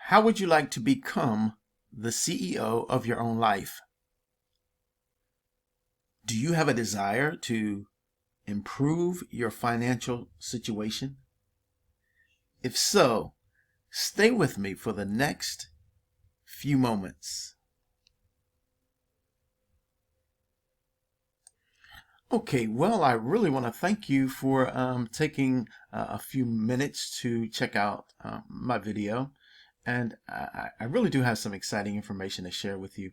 How would you like to become the CEO of your own life? Do you have a desire to improve your financial situation? If so, stay with me for the next few moments. Okay, well, I really want to thank you for taking a few minutes to check out my video. And I really do have some exciting information to share with you.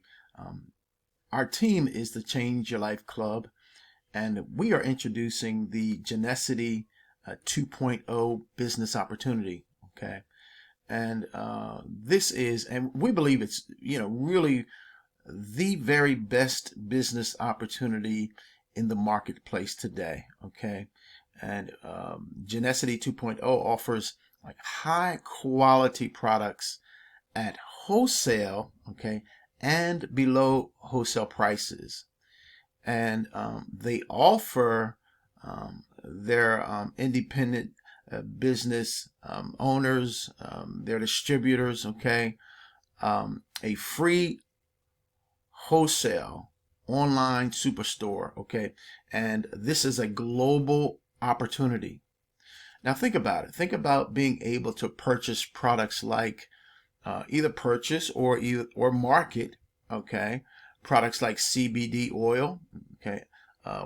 Our team is the Change Your Life Club, and we are introducing the Genusity 2.0 business opportunity. Okay, and this is, and we believe it's really the very best business opportunity in the marketplace today. Okay, and Genusity 2.0 offers like high quality products at wholesale, okay, and below wholesale prices. And they offer their independent business owners, their distributors, okay, a free wholesale online superstore, okay, and this is a global opportunity. Now think about it. Think about being able to purchase products like either purchase or market, okay, products like CBD oil, okay.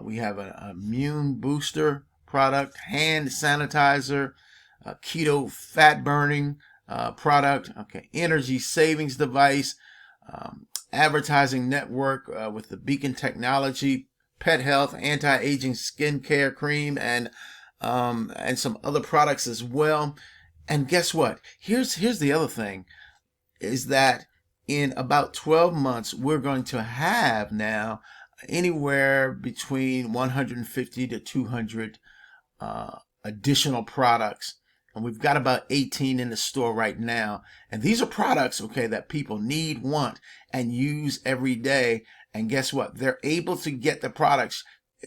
We have an immune booster product, hand sanitizer, keto fat burning product, okay, energy savings device, advertising network with the Beacon technology, pet health, anti-aging skincare cream, and some other products as well. And guess what? Here's the other thing, is that in about 12 months, we're going to have now anywhere between 150 to 200 additional products. And we've got about 18 in the store right now. And these are products, okay, that people need, want, and use every day. And guess what? They're able to get the products.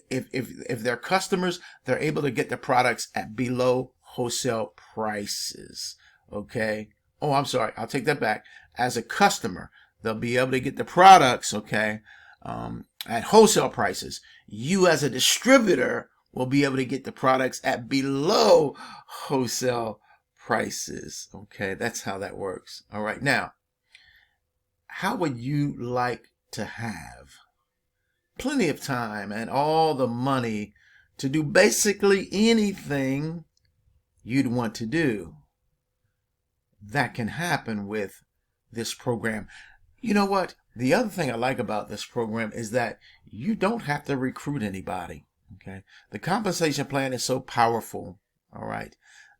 If they're customers, they're able to get the products at below wholesale prices. Okay. Oh, I'm sorry. I'll take that back. As a customer, they'll be able to get the products, okay, at wholesale prices. You as a distributor will be able to get the products at below wholesale prices. Okay, that's how that works. All right, now, how would you like to have plenty of time and all the money to do basically anything you'd want to do? That can happen with this program. You know what? The other thing I like about this program is that you don't have to recruit anybody. Okay. The compensation plan is so powerful, all right,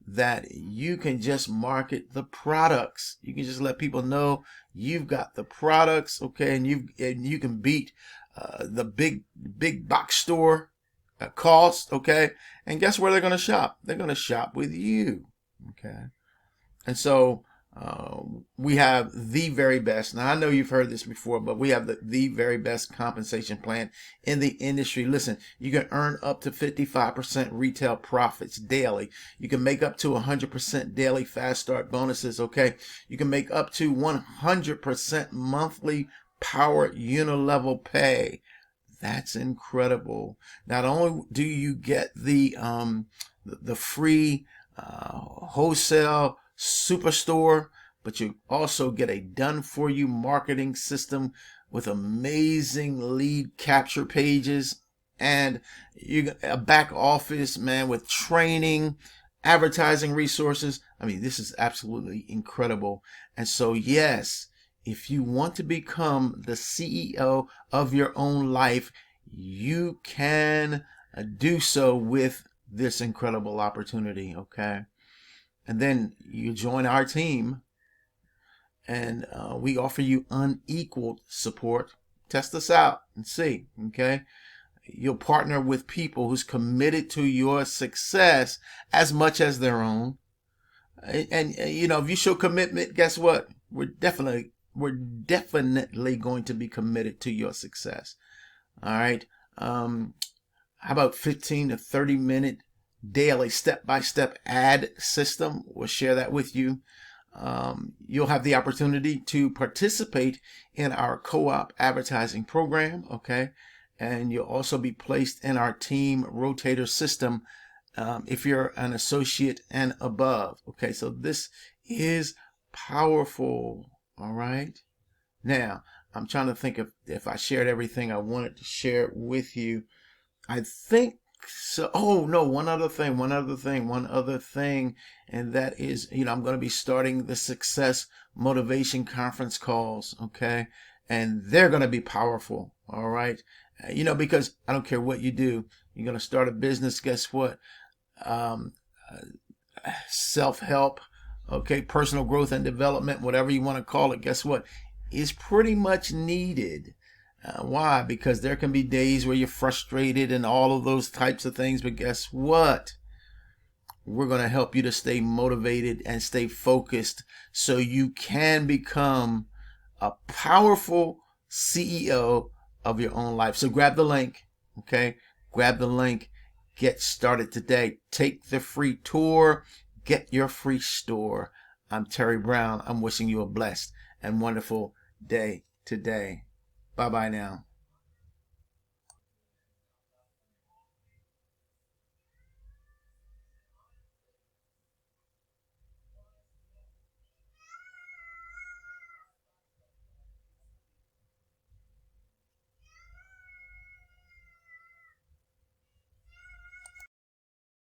that you can just market the products. You can just let people know you've got the products, okay, and you can beat the big box store cost, okay. And guess where they're going to shop? They're going to shop with you, okay. And so we have the very best. Now, I know you've heard this before, but we have the very best compensation plan in the industry. Listen, you can earn up to 55% retail profits daily. You can make up to 100% daily fast start bonuses, okay? You can make up to 100% monthly power uni-level pay. That's incredible. Not only do you get the free wholesale superstore, but you also get a done-for-you marketing system with amazing lead capture pages, and a back office, man, with training, advertising resources. I mean, this is absolutely incredible. And so, yes, if you want to become the CEO of your own life, you can do so with this incredible opportunity, okay? And then you join our team, and we offer you unequaled support. Test us out and see, okay? You'll partner with people who's committed to your success as much as their own. And if you show commitment, guess what? We're definitely going to be committed to your success. All right. How about 15 to 30 minute daily step-by-step ad system? We'll share that with you. you'll have the opportunity to participate in our co-op advertising program, okay? And you'll also be placed in our team rotator system if you're an associate and above, okay? So this is powerful, all right? Now, I'm trying to think if I shared everything I wanted to share with you. I think so. Oh no, one other thing, and that is, I'm going to be starting the Success Motivation Conference calls, okay? And they're going to be powerful, all right? Because I don't care what you do, you're going to start a business, guess what? Self-help, okay, personal growth and development, whatever you want to call it, guess what? Is pretty much needed. Why? Because there can be days where you're frustrated and all of those types of things, but guess what? We're going to help you to stay motivated and stay focused so you can become a powerful CEO of your own life. So grab the link, okay? Grab the link. Get started today. Take the free tour. Get your free store. I'm Terry Brown. I'm wishing you a blessed and wonderful day today. Bye-bye now.